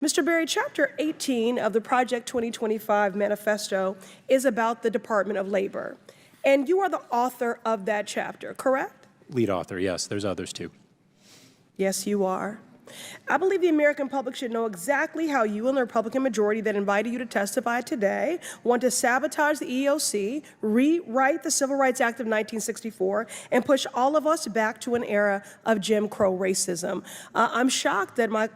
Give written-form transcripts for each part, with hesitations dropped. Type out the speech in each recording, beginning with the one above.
Mr. Berry, Chapter 18 of the Project 2025 Manifesto is about the Department of Labor, and you are the author of that chapter, correct? Lead author, yes. There's others too. Yes, you are. I believe the American public should know exactly how you and the Republican majority that invited you to testify today want to sabotage the EEOC, rewrite the Civil Rights Act of 1964, and push all of us back to an era of Jim Crow racism. I'm shocked that my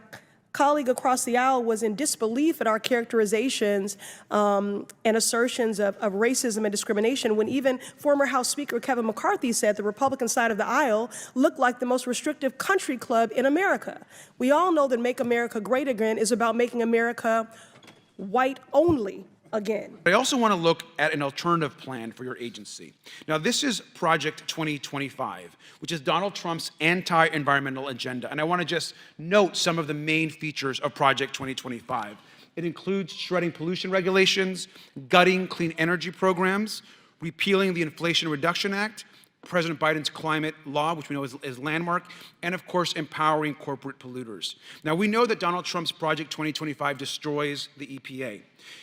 colleague across the aisle was in disbelief at our characterizations and assertions of racism and discrimination when even former House Speaker Kevin McCarthy said the Republican side of the aisle looked like the most restrictive country club in America. We all know that Make America Great Again is about making America white only again. I also want to look at an alternative plan for your agency. Now, this is Project 2025, which is Donald Trump's anti-environmental agenda. And I want to just note some of the main features of Project 2025. It includes shredding pollution regulations, gutting clean energy programs, repealing the Inflation Reduction Act, President Biden's climate law, which we know is landmark, and of course, empowering corporate polluters. Now, we know that Donald Trump's Project 2025 destroys the EPA.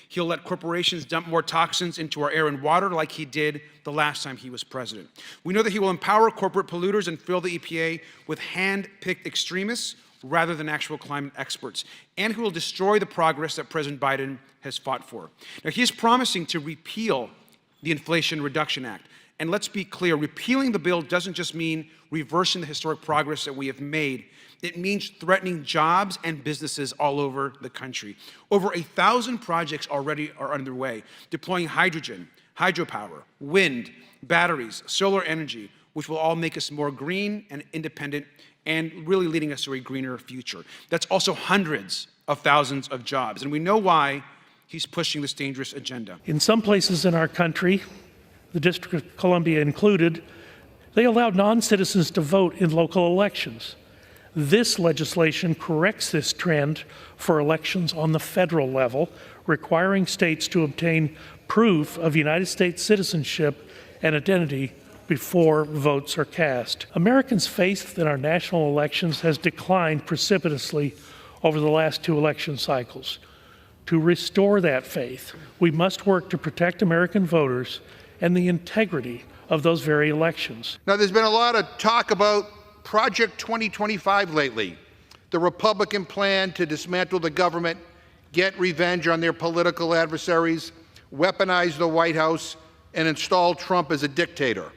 He'll let corporations dump more toxins into our air and water like he did the last time he was president. We know that he will empower corporate polluters and fill the EPA with hand-picked extremists rather than actual climate experts. And he will destroy the progress that President Biden has fought for. Now, he's promising to repeal the Inflation Reduction Act. And let's be clear, repealing the bill doesn't just mean reversing the historic progress that we have made. It means threatening jobs and businesses all over the country. Over 1,000 projects already are underway, deploying hydrogen, hydropower, wind, batteries, solar energy, which will all make us more green and independent and really leading us to a greener future. That's also hundreds of thousands of jobs. And we know why he's pushing this dangerous agenda. In some places in our country, the District of Columbia included, they allowed non-citizens to vote in local elections. This legislation corrects this trend for elections on the federal level, requiring states to obtain proof of United States citizenship and identity before votes are cast. Americans' faith in our national elections has declined precipitously over the last 2 election cycles. To restore that faith, we must work to protect American voters and the integrity of those very elections. Now, there's been a lot of talk about Project 2025 lately, the Republican plan to dismantle the government, get revenge on their political adversaries, weaponize the White House, and install Trump as a dictator.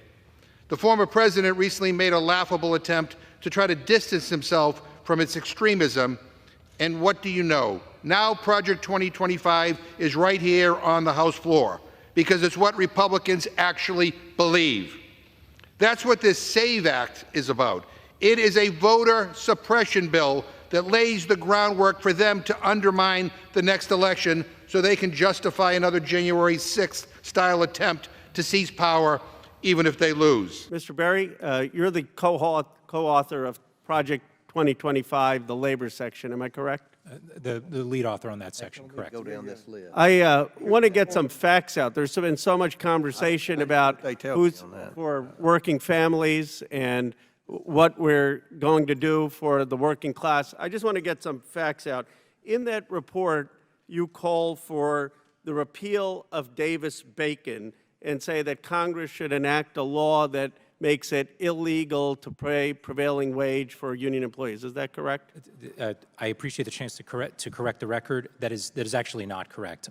The former president recently made a laughable attempt to try to distance himself from its extremism, and what do you know? Now Project 2025 is right here on the House floor, because it's what Republicans actually believe. That's what this SAVE Act is about. It is a voter suppression bill that lays the groundwork for them to undermine the next election so they can justify another January 6th style attempt to seize power, even if they lose. Mr. Berry, you're the co-author of Project 2025, the labor section, am I correct? The lead author on that section, correct. Go down this list. I want to get some facts out. There's been so much conversation about who's for working families and what we're going to do for the working class. I just want to get some facts out. In that report, you call for the repeal of Davis-Bacon and say that Congress should enact a law that makes it illegal to pay prevailing wage for union employees. Is that correct? I appreciate the chance to correct the record. That is actually not correct.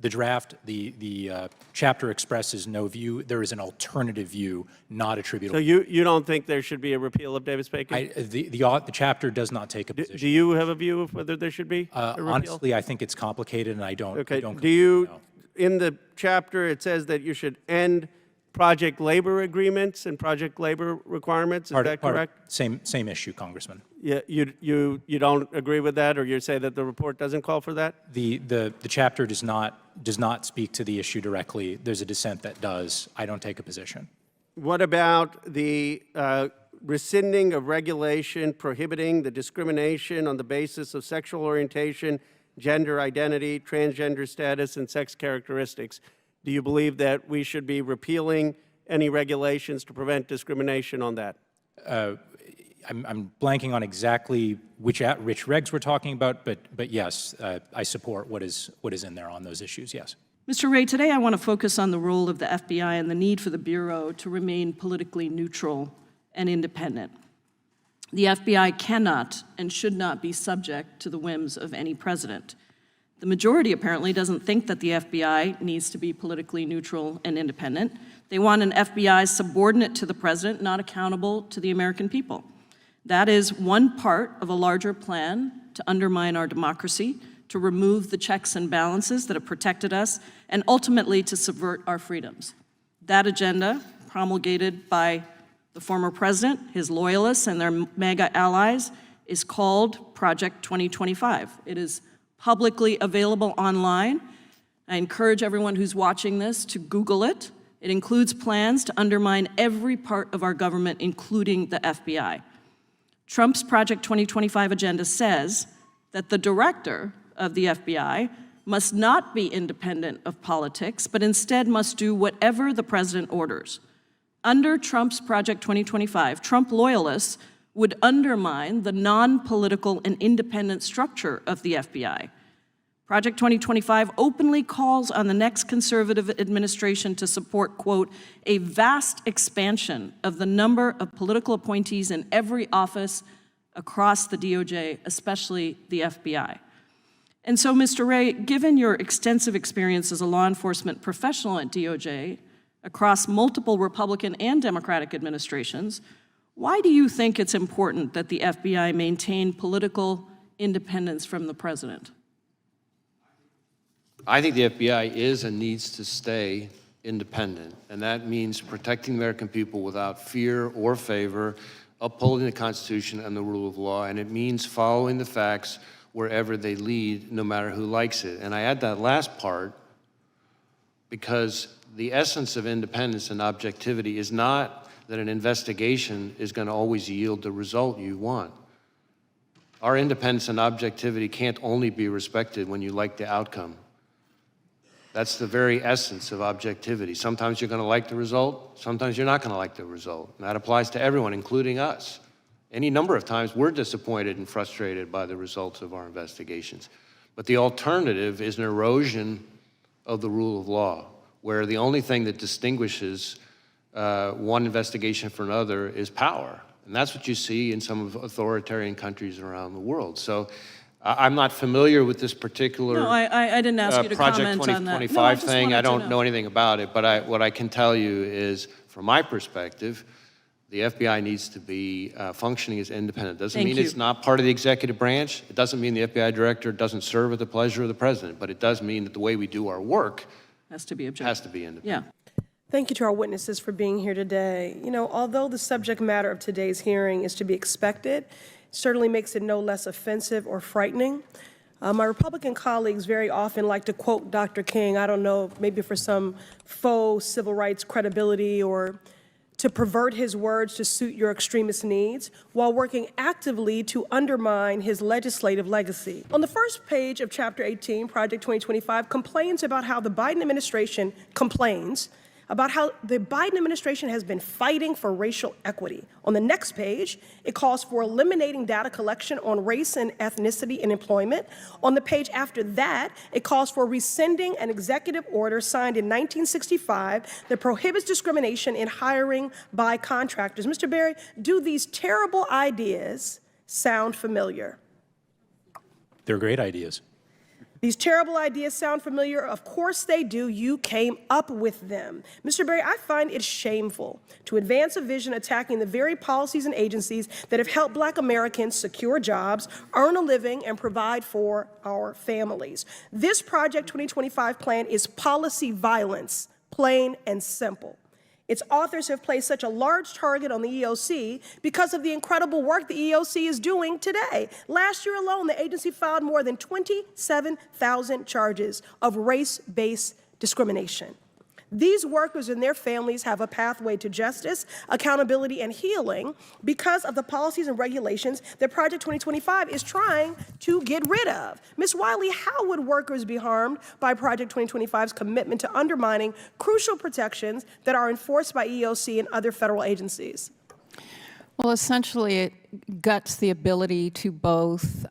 The draft, the chapter expresses no view. There is an alternative view, not attributable. So you don't think there should be a repeal of Davis-Bacon? The chapter does not take a position. Do you have a view of whether there should be a repeal? Honestly, I think it's complicated, and I don't. Okay. I don't do you? know. In the chapter, it says that you should end project labor agreements and project labor requirements. Is that correct? Same issue, Congressman. Yeah, you don't agree with that, or you say that the report doesn't call for that? The chapter does not speak to the issue directly. There's a dissent that does. I don't take a position. What about the rescinding of regulation prohibiting the discrimination on the basis of sexual orientation, gender identity, transgender status, and sex characteristics? Do you believe that we should be repealing any regulations to prevent discrimination on that? I'm blanking on exactly which regs we're talking about, but yes, I support what is in there on those issues, yes. Mr. Wray, today I want to focus on the role of the FBI and the need for the Bureau to remain politically neutral and independent. The FBI cannot and should not be subject to the whims of any president. The majority apparently doesn't think that the FBI needs to be politically neutral and independent. They want an FBI subordinate to the president, not accountable to the American people. That is one part of a larger plan to undermine our democracy, to remove the checks and balances that have protected us, and ultimately to subvert our freedoms. That agenda, promulgated by the former president, his loyalists, and their MAGA allies, is called Project 2025. It is publicly available online. I encourage everyone who's watching this to Google it. It includes plans to undermine every part of our government, including the FBI. Trump's Project 2025 agenda says that the director of the FBI must not be independent of politics, but instead must do whatever the president orders. Under Trump's Project 2025, Trump loyalists would undermine the non-political and independent structure of the FBI. Project 2025 openly calls on the next conservative administration to support, quote, a vast expansion of the number of political appointees in every office across the DOJ, especially the FBI. And so, Mr. Wray, given your extensive experience as a law enforcement professional at DOJ across multiple Republican and Democratic administrations, why do you think it's important that the FBI maintain political independence from the president? I think the FBI is and needs to stay independent, and that means protecting the American people without fear or favor, upholding the Constitution and the rule of law, and it means following the facts wherever they lead, no matter who likes it. And I add that last part because the essence of independence and objectivity is not that an investigation is going to always yield the result you want. Our independence and objectivity can't only be respected when you like the outcome. That's the very essence of objectivity. Sometimes you're going to like the result, sometimes you're not going to like the result. And that applies to everyone, including us. Any number of times we're disappointed and frustrated by the results of our investigations. But the alternative is an erosion of the rule of law, where the only thing that distinguishes one investigation from another is power. And that's what you see in some of authoritarian countries around the world. So I'm not familiar with this particular No, I didn't ask you to Project comment on that. 2025 thing. I don't know know anything about it, but what I can tell you is, from my perspective, the FBI needs to be functioning as independent. Doesn't mean it's not part of the executive branch. It doesn't mean the FBI director doesn't serve at the pleasure of the president, but it does mean that the way we do our work has to be objective. has to be independent. Yeah. Thank you to our witnesses for being here today. You know, although the subject matter of today's hearing is to be expected, it certainly makes it no less offensive or frightening. My Republican colleagues very often like to quote Dr. King, I don't know, maybe for some faux civil rights credibility or to pervert his words to suit your extremist needs, while working actively to undermine his legislative legacy. On the first page of Chapter 18, Project 2025 complains about how the Biden administration has been fighting for racial equity. On the next page, it calls for eliminating data collection on race and ethnicity in employment. On the page after that, it calls for rescinding an executive order signed in 1965 that prohibits discrimination in hiring by contractors. Mr. Berry, do these terrible ideas sound familiar? They're great ideas. These terrible ideas sound familiar? Of course they do. You came up with them. Mr. Berry, I find it shameful to advance a vision attacking the very policies and agencies that have helped Black Americans secure jobs, earn a living, and provide for our families. This Project 2025 plan is policy violence, plain and simple. Its authors have placed such a large target on the EOC because of the incredible work the EOC is doing today. Last year alone, the agency filed more than 27,000 charges of race-based discrimination. These workers and their families have a pathway to justice, accountability, and healing because of the policies and regulations that Project 2025 is trying to get rid of. Ms. Wiley, how would workers be harmed by Project 2025's commitment to undermining crucial protections that are enforced by EOC and other federal agencies? Well, essentially, it guts the ability to both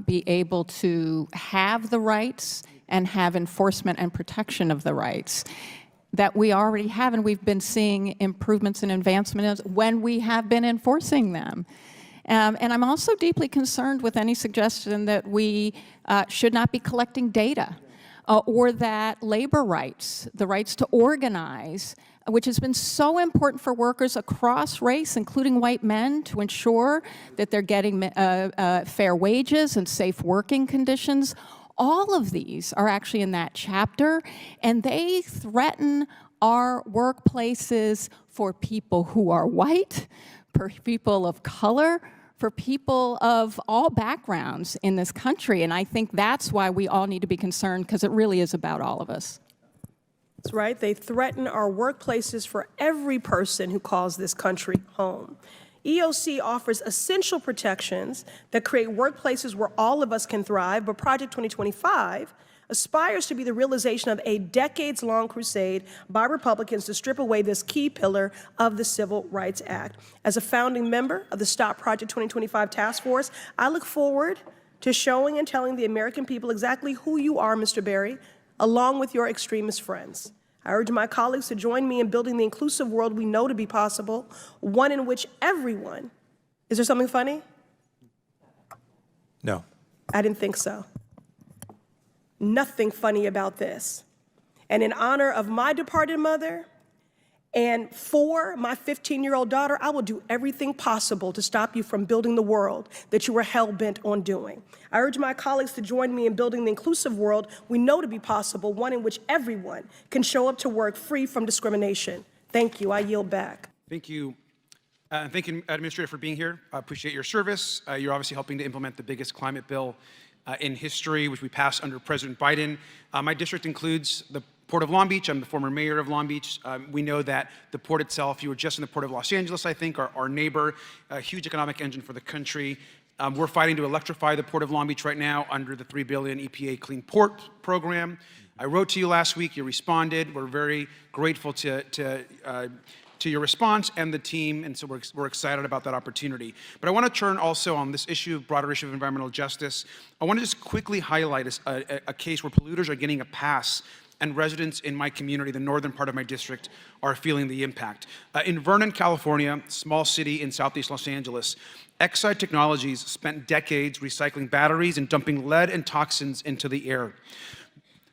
be able to have the rights and have enforcement and protection of the rights that we already have, and we've been seeing improvements and advancements when we have been enforcing them. And I'm also deeply concerned with any suggestion that we should not be collecting data or that labor rights, the rights to organize, which has been so important for workers across race, including white men, to ensure that they're getting fair wages and safe working conditions. All of these are actually in that chapter, and they threaten our workplaces for people who are white, for people of color, for people of all backgrounds in this country. And I think that's why we all need to be concerned, because it really is about all of us. That's right. They threaten our workplaces for every person who calls this country home. EOC offers essential protections that create workplaces where all of us can thrive, but Project 2025 aspires to be the realization of a decades-long crusade by Republicans to strip away this key pillar of the Civil Rights Act. As a founding member of the Stop Project 2025 Task Force, I look forward to showing and telling the American people exactly who you are, Mr. Berry, along with your extremist friends. I urge my colleagues to join me in building the inclusive world we know to be possible, one in which everyone, is there something funny? No. I didn't think so. Nothing funny about this. And in honor of my departed mother and for my 15-year-old daughter, I will do everything possible to stop you from building the world that you were hell-bent on doing. I urge my colleagues to join me in building the inclusive world we know to be possible, one in which everyone can show up to work free from discrimination. Thank you. I yield back. Thank you. Thank you, Administrator, for being here. I appreciate your service. You're obviously helping to implement the biggest climate bill in history, which we passed under President Biden. My district includes the Port of Long Beach. I'm the former mayor of Long Beach. We know that the port itself, you were just in the Port of Los Angeles, I think, our neighbor, a huge economic engine for the country. We're fighting to electrify the Port of Long Beach right now under the $3 billion EPA Clean Port program. I wrote to you last week, you responded. We're very grateful to your response and the team, and so we're excited about that opportunity. But I want to turn also on this issue, broader issue of environmental justice. I want to just quickly highlight a case where polluters are getting a pass and residents in my community, the northern part of my district, are feeling the impact. In Vernon, California, small city in southeast Los Angeles, Exide Technologies spent decades recycling batteries and dumping lead and toxins into the air.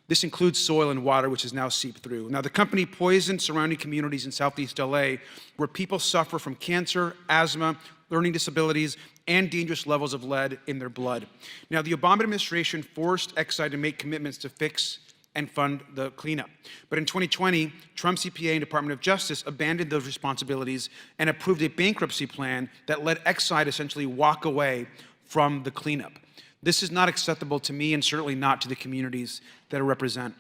This includes soil and water, which has now seeped through. Now, the company poisoned surrounding communities in southeast LA, where people suffer from cancer, asthma, learning disabilities, and dangerous levels of lead in their blood. Now, the Obama administration forced Exide to make commitments to fix and fund the cleanup. But in 2020, Trump's EPA and Department of Justice abandoned those responsibilities and approved a bankruptcy plan that let Exide essentially walk away from the cleanup. This is not acceptable to me and certainly not to the communities that I represent.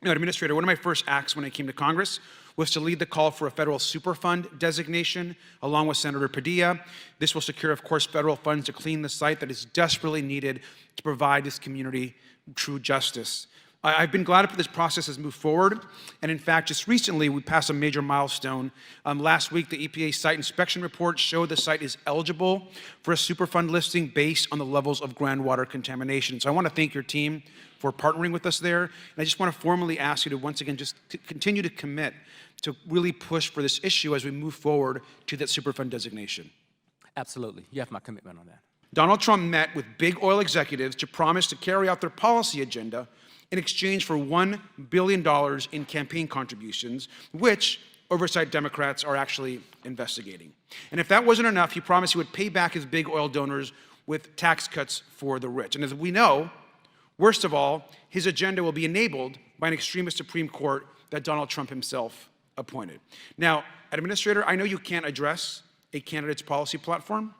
Now, Administrator, one of my first acts when I came to Congress was to lead the call for a federal Superfund designation, along with Senator Padilla. This will secure, of course, federal funds to clean the site that is desperately needed to provide this community true justice. I've been glad that this process has moved forward, and in fact, just recently, we passed a major milestone. Last week, the EPA site inspection report showed the site is eligible for a Superfund listing based on the levels of groundwater contamination. So I want to thank your team for partnering with us there, and I just want to formally ask you to once again just continue to commit to really push for this issue as we move forward to that Superfund designation. Absolutely. You have my commitment on that. Donald Trump met with big oil executives to promise to carry out their policy agenda in exchange for $1 billion in campaign contributions, which oversight Democrats are actually investigating. And if that wasn't enough, he promised he would pay back his big oil donors with tax cuts for the rich. And as we know, worst of all, his agenda will be enabled by an extremist Supreme Court that Donald Trump himself appointed. Now, Administrator, I know you can't address a candidate's policy platform.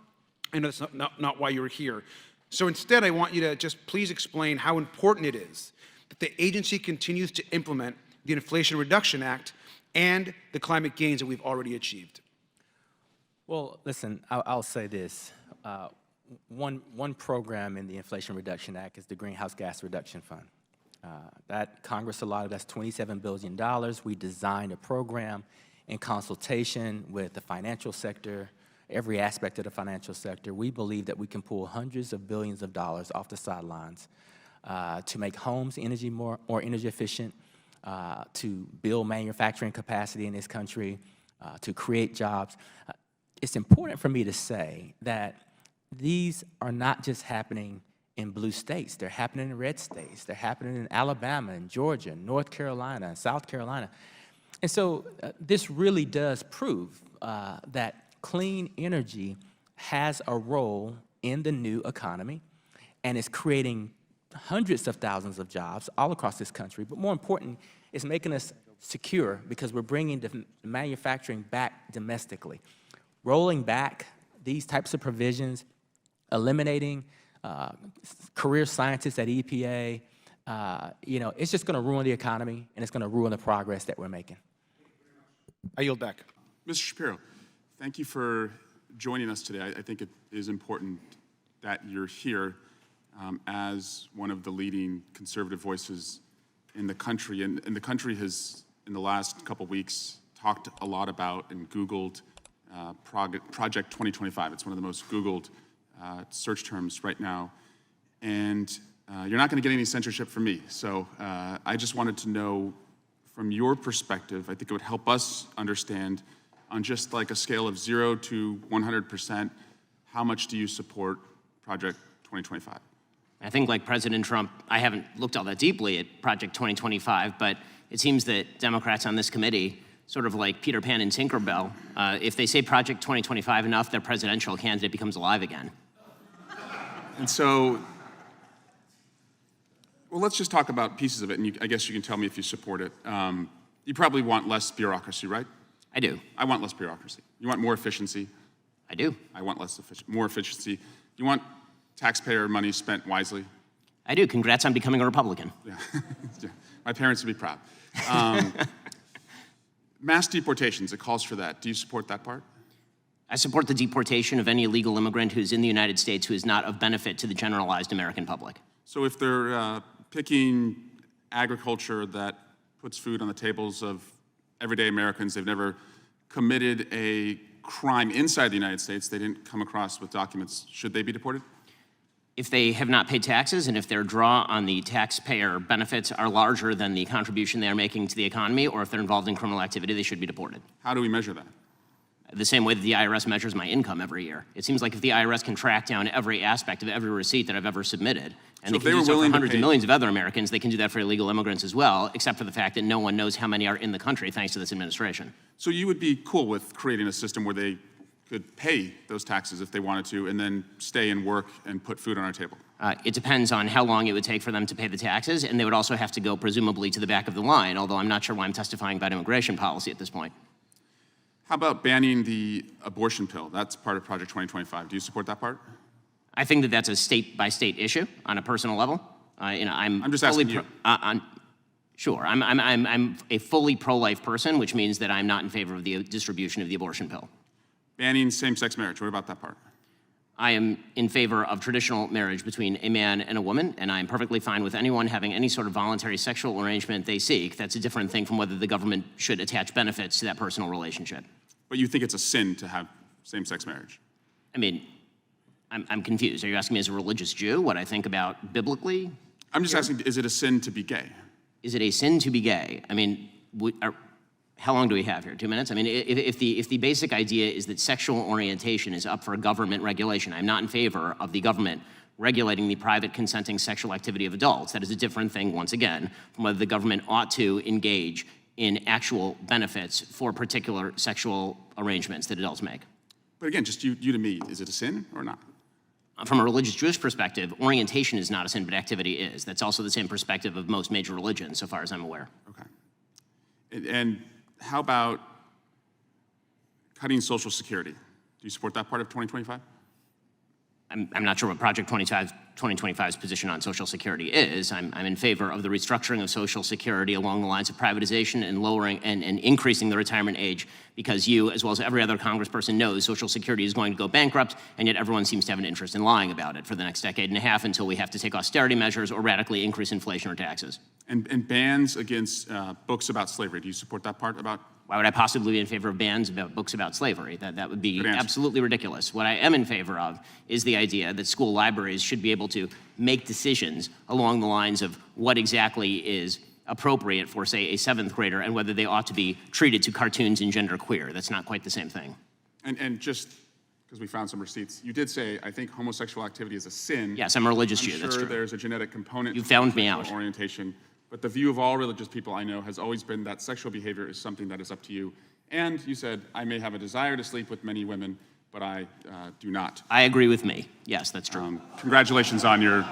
I know that's not why you're here. So instead, I want you to just please explain how important it is that the agency continues to implement the Inflation Reduction Act and the climate gains that we've already achieved. Well, listen, I'll say this. One program in the Inflation Reduction Act is the Greenhouse Gas Reduction Fund. That Congress allotted us $27 billion. We designed a program in consultation with the financial sector, every aspect of the financial sector. We believe that we can pull hundreds of billions of dollars off the sidelines to make homes more energy efficient, to build manufacturing capacity in this country, to create jobs. It's important for me to say that these are not just happening in blue states. They're happening in red states. They're happening in Alabama and Georgia, North Carolina, and South Carolina. And so this really does prove that clean energy has a role in the new economy and is creating hundreds of thousands of jobs all across this country. But more important, it's making us secure because we're bringing the manufacturing back domestically. Rolling back these types of provisions, eliminating career scientists at EPA, it's just going to ruin the economy and it's going to ruin the progress that we're making. I yield back. Mr. Shapiro, thank you for joining us today. I think it is important that you're here as one of the leading conservative voices in the country. And the country has, in the last couple weeks, talked a lot about and Googled Project 2025. It's one of the most Googled search terms right now. And you're not going to get any censorship from me. So I just wanted to know, from your perspective, I think it would help us understand on just like a scale of 0 to 100%, how much do you support Project 2025? I think, like President Trump, I haven't looked all that deeply at Project 2025, but it seems that Democrats on this committee, sort of like Peter Pan and Tinkerbell, if they say Project 2025 enough, their presidential candidate becomes alive again. And so, well, let's just talk about pieces of it, and I guess you can tell me if you support it. You probably want less bureaucracy, right? I do. I want less bureaucracy. You want more efficiency? I do. I want more efficiency. You want taxpayer money spent wisely? I do. Congrats on becoming a Republican. Yeah. Yeah. My parents would be proud. Mass deportations, it calls for that. Do you support that part? I support the deportation of any illegal immigrant who's in the United States who is not of benefit to the generalized American public. So if they're picking agriculture that puts food on the tables of everyday Americans, they've never committed a crime inside the United States, they didn't come across with documents, should they be deported? If they have not paid taxes and if their draw on the taxpayer benefits are larger than the contribution they are making to the economy, or if they're involved in criminal activity, they should be deported. How do we measure that? The same way that the IRS measures my income every year. It seems like if the IRS can track down every aspect of every receipt that I've ever submitted, and they can do so for hundreds of millions of other Americans, they can do that for illegal immigrants as well, except for the fact that no one knows how many are in the country thanks to this administration. So you would be cool with creating a system where they could pay those taxes if they wanted to and then stay and work and put food on our table? It depends on how long it would take for them to pay the taxes, and they would also have to go presumably to the back of the line, although I'm not sure why I'm testifying about immigration policy at this point. How about banning the abortion pill? That's part of Project 2025. Do you support that part? I think that that's a state-by-state issue on a personal level. I'm just asking you. Sure, I'm a fully pro-life person, which means that I'm not in favor of the distribution of the abortion pill. Banning same-sex marriage, what about that part? I am in favor of traditional marriage between a man and a woman, and I am perfectly fine with anyone having any sort of voluntary sexual arrangement they seek. That's a different thing from whether the government should attach benefits to that personal relationship. But you think it's a sin to have same-sex marriage? I mean, I'm confused. Are you asking me as a religious Jew what I think about biblically? I'm just asking, is it a sin to be gay? Is it a sin to be gay? I mean, how long do we have here? 2 minutes? I mean, if the basic idea is that sexual orientation is up for government regulation, I'm not in favor of the government regulating the private consenting sexual activity of adults. That is a different thing, once again, from whether the government ought to engage in actual benefits for particular sexual arrangements that adults make. But again, just you to me, is it a sin or not? From a religious Jewish perspective, orientation is not a sin, but activity is. That's also the same perspective of most major religions, so far as I'm aware. Okay. And how about cutting Social Security? Do you support that part of 2025? I'm not sure what Project 2025's position on Social Security is. I'm in favor of the restructuring of Social Security along the lines of privatization and lowering and increasing the retirement age, because you, as well as every other congressperson, knows Social Security is going to go bankrupt, and yet everyone seems to have an interest in lying about it for the next decade and a half until we have to take austerity measures or radically increase inflation or taxes. And bans against books about slavery. Do you support that part about Why would I possibly be in favor of bans about books about slavery? That would be absolutely ridiculous. What I am in favor of is the idea that school libraries should be able to make decisions along the lines of what exactly is appropriate for, say, a 7th grader and whether they ought to be treated to cartoons and genderqueer. That's not quite the same thing. And just because we found some receipts, you did say, I think homosexual activity is a sin. Yes, I'm a religious Jew, that's true. There's a genetic component You to found me sexual out. orientation, but the view of all religious people I know has always been that sexual behavior is something that is up to you. And you said, I may have a desire to sleep with many women, but I do not. I agree with me. Yes, that's true. Congratulations on your,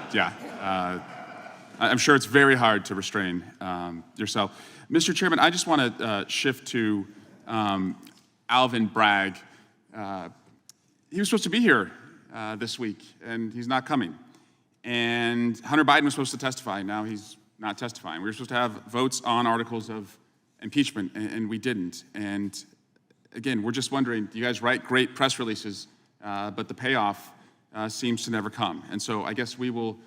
I'm sure it's very hard to restrain yourself. Mr. Chairman, I just want to shift to Alvin Bragg. He was supposed to be here this week, and he's not coming. And Hunter Biden was supposed to testify. Now he's not testifying. We were supposed to have votes on articles of impeachment, and we didn't. And again, we're just wondering, you guys write great press releases, but the payoff seems to never come. And so I guess we will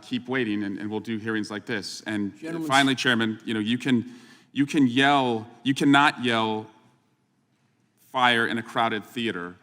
keep waiting, and we'll do hearings like this. And finally, Chairman, you cannot yell fire in a crowded theater,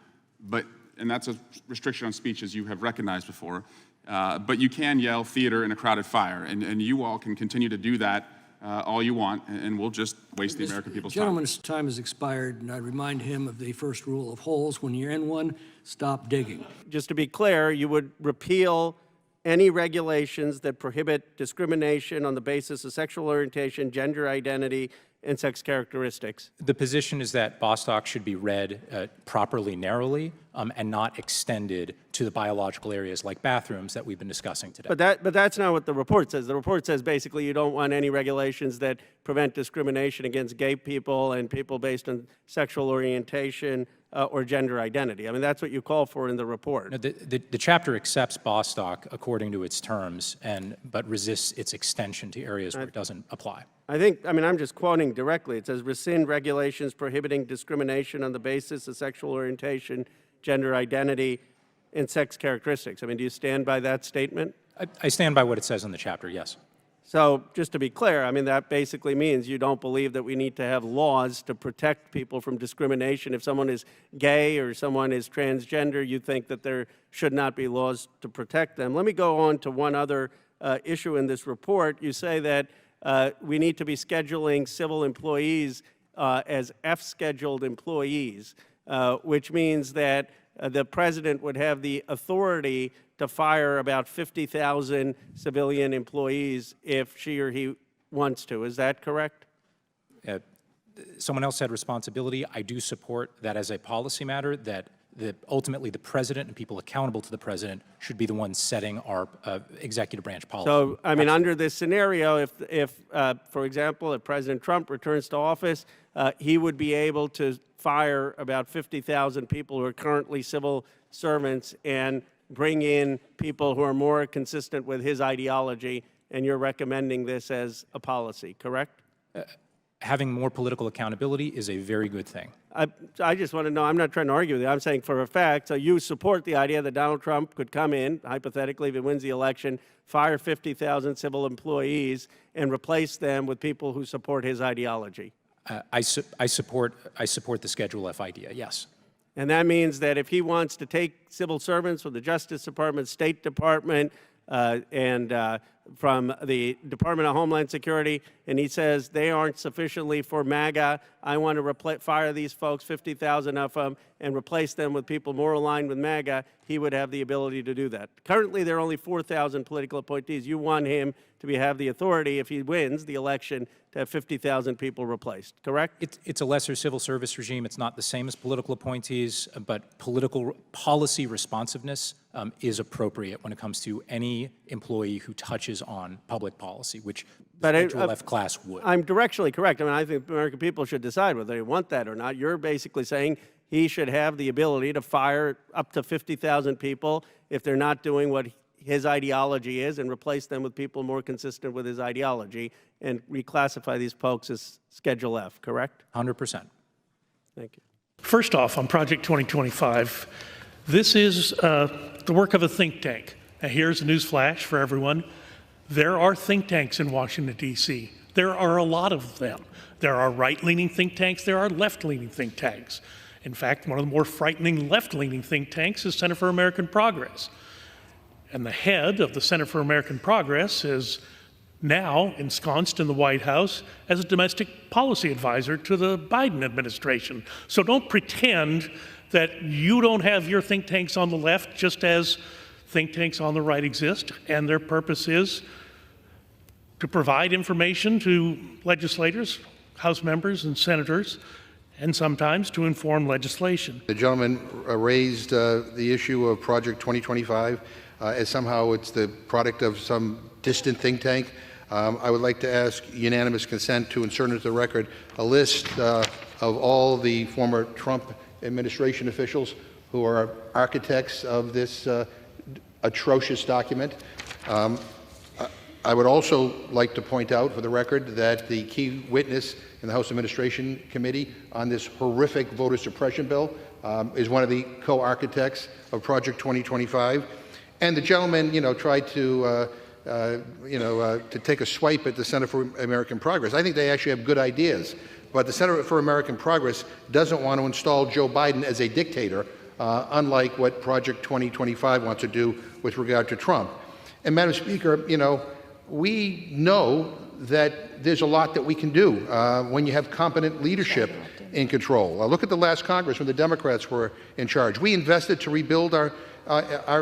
and that's a restriction on speech, as you have recognized before, but you can yell theater in a crowded fire, and you all can continue to do that all you want, and we'll just waste the American people's time. The gentleman's time has expired, and I remind him of the first rule of holes. When you're in one, stop digging. Just to be clear, you would repeal any regulations that prohibit discrimination on the basis of sexual orientation, gender identity, and sex characteristics. The position is that Bostock should be read properly narrowly and not extended to the biological areas like bathrooms that we've been discussing today. But that's not what the report says. The report says basically you don't want any regulations that prevent discrimination against gay people and people based on sexual orientation or gender identity. I mean, that's what you call for in the report. No, the chapter accepts Bostock according to its terms, but resists its extension to areas where it doesn't apply. I'm just quoting directly. It says, rescind regulations prohibiting discrimination on the basis of sexual orientation, gender identity, and sex characteristics. I mean, do you stand by that statement? I stand by what it says in the chapter, yes. So just to be clear, I mean, that basically means you don't believe that we need to have laws to protect people from discrimination. If someone is gay or someone is transgender, you think that there should not be laws to protect them. Let me go on to one other issue in this report. You say that we need to be scheduling civil employees as F-scheduled employees, which means that the president would have the authority to fire about 50,000 civilian employees if she or he wants to. Is that correct? Someone else said responsibility. I do support that as a policy matter, that ultimately the president and people accountable to the president should be the ones setting our executive branch policy. So, I mean, under this scenario, if for example, if President Trump returns to office, he would be able to fire about 50,000 people who are currently civil servants and bring in people who are more consistent with his ideology, and you're recommending this as a policy, correct? Having more political accountability is a very good thing. I just want to know, I'm not trying to argue with you, I'm saying for a fact, so you support the idea that Donald Trump could come in, hypothetically, if he wins the election, fire 50,000 civil employees and replace them with people who support his ideology? I support the Schedule F idea, yes. And that means that if he wants to take civil servants from the Justice Department, State Department, and from the Department of Homeland Security, and he says they aren't sufficiently for MAGA, I want to fire these folks, 50,000 of them, and replace them with people more aligned with MAGA, he would have the ability to do that. Currently, there are only 4,000 political appointees. You want him to have the authority, if he wins the election, to have 50,000 people replaced, correct? It's a lesser civil service regime. It's not the same as political appointees, but political policy responsiveness is appropriate when it comes to any employee who touches on public policy, which the Schedule F class would. I'm directionally correct. I mean, I think American people should decide whether they want that or not. You're basically saying he should have the ability to fire up to 50,000 people if they're not doing what his ideology is and replace them with people more consistent with his ideology and reclassify these folks as Schedule F, correct? 100%. Thank you. First off, on Project 2025, this is the work of a think tank. Now, here's a news flash for everyone. There are think tanks in Washington, D.C. There are a lot of them. There are right-leaning think tanks, there are left-leaning think tanks. In fact, one of the more frightening left-leaning think tanks is Center for American Progress. And the head of the Center for American Progress is now ensconced in the White House as a domestic policy advisor to the Biden administration. So don't pretend that you don't have your think tanks on the left, just as think tanks on the right exist, and their purpose is to provide information to legislators, House members and senators, and sometimes to inform legislation. The gentleman raised the issue of Project 2025 as somehow it's the product of some distant think tank. I would like to ask unanimous consent to insert into the record a list of all the former Trump administration officials who are architects of this atrocious document. I would also like to point out for the record that the key witness in the House Administration Committee on this horrific voter suppression bill is one of the co-architects of Project 2025. And the gentleman, tried to, to take a swipe at the Center for American Progress. I think they actually have good ideas. But the Center for American Progress doesn't want to install Joe Biden as a dictator, unlike what Project 2025 wants to do with regard to Trump. And Madam Speaker, we know that there's a lot that we can do when you have competent leadership in control. Look at the last Congress when the Democrats were in charge. We invested to rebuild our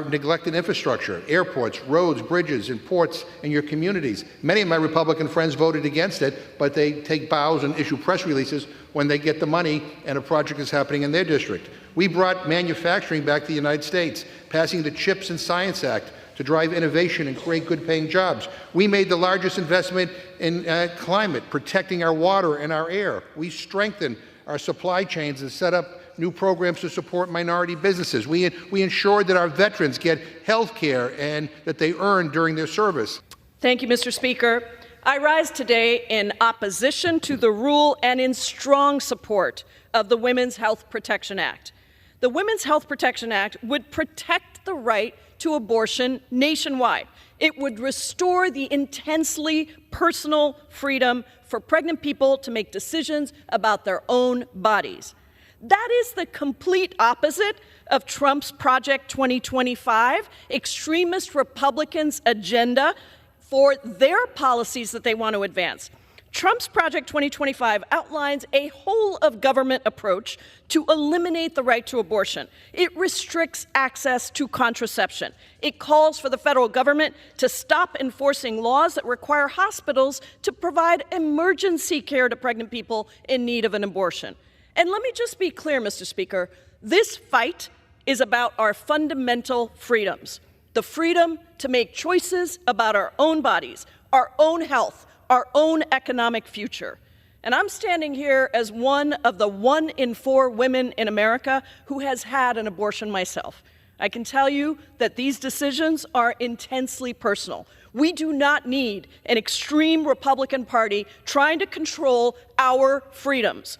neglected infrastructure, airports, roads, bridges, and ports in your communities. Many of my Republican friends voted against it, but they take bows and issue press releases when they get the money and a project is happening in their district. We brought manufacturing back to the United States, passing the CHIPS and Science Act to drive innovation and create good-paying jobs. We made the largest investment in climate, protecting our water and our air. We strengthened our supply chains and set up new programs to support minority businesses. We ensured that our veterans get health care and that they earn during their service. Thank you, Mr. Speaker. I rise today in opposition to the rule and in strong support of the Women's Health Protection Act. The Women's Health Protection Act would protect the right to abortion nationwide. It would restore the intensely personal freedom for pregnant people to make decisions about their own bodies. That is the complete opposite of Trump's Project 2025, extremist Republicans' agenda for their policies that they want to advance. Trump's Project 2025 outlines a whole-of-government approach to eliminate the right to abortion. It restricts access to contraception. It calls for the federal government to stop enforcing laws that require hospitals to provide emergency care to pregnant people in need of an abortion. And let me just be clear, Mr. Speaker, this fight is about our fundamental freedoms, the freedom to make choices about our own bodies, our own health, our own economic future. And I'm standing here as one of the 1 in 4 women in America who has had an abortion myself. I can tell you that these decisions are intensely personal. We do not need an extreme Republican Party trying to control our freedoms.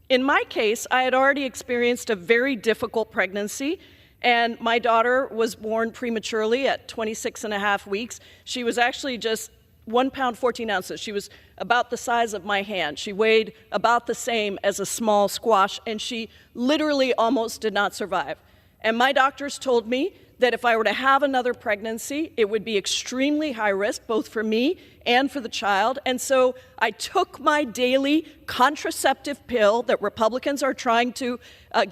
In my case, I had already experienced a very difficult pregnancy, and my daughter was born prematurely at 26.5 weeks. She was actually just 1 pound, 14 ounces. She was about the size of my hand. She weighed about the same as a small squash, and she literally almost did not survive. And my doctors told me that if I were to have another pregnancy, it would be extremely high risk, both for me and for the child. And so I took my daily contraceptive pill that Republicans are trying to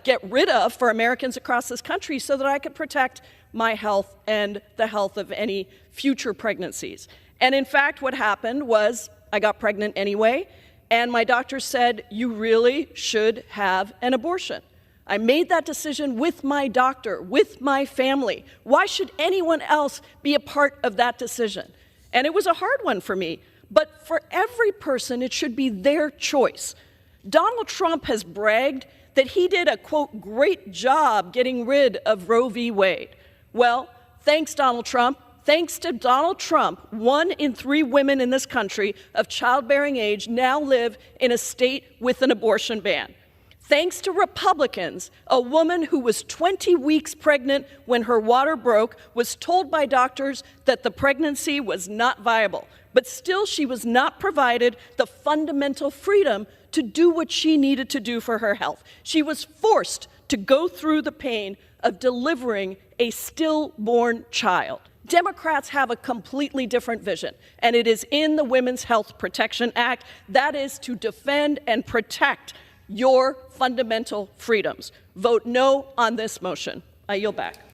get rid of for Americans across this country so that I could protect my health and the health of any future pregnancies. And in fact, what happened was I got pregnant anyway, and my doctor said, you really should have an abortion. I made that decision with my doctor, with my family. Why should anyone else be a part of that decision? And it was a hard one for me, but for every person, it should be their choice. Donald Trump has bragged that he did a, quote, great job getting rid of Roe v. Wade. Well, thanks, Donald Trump. Thanks to Donald Trump, 1 in 3 women in this country of childbearing age now live in a state with an abortion ban. Thanks to Republicans, a woman who was 20 weeks pregnant when her water broke was told by doctors that the pregnancy was not viable. But still, she was not provided the fundamental freedom to do what she needed to do for her health. She was forced to go through the pain of delivering a stillborn child. Democrats have a completely different vision, and it is in the Women's Health Protection Act. That is to defend and protect your fundamental freedoms. Vote no on this motion. I yield back.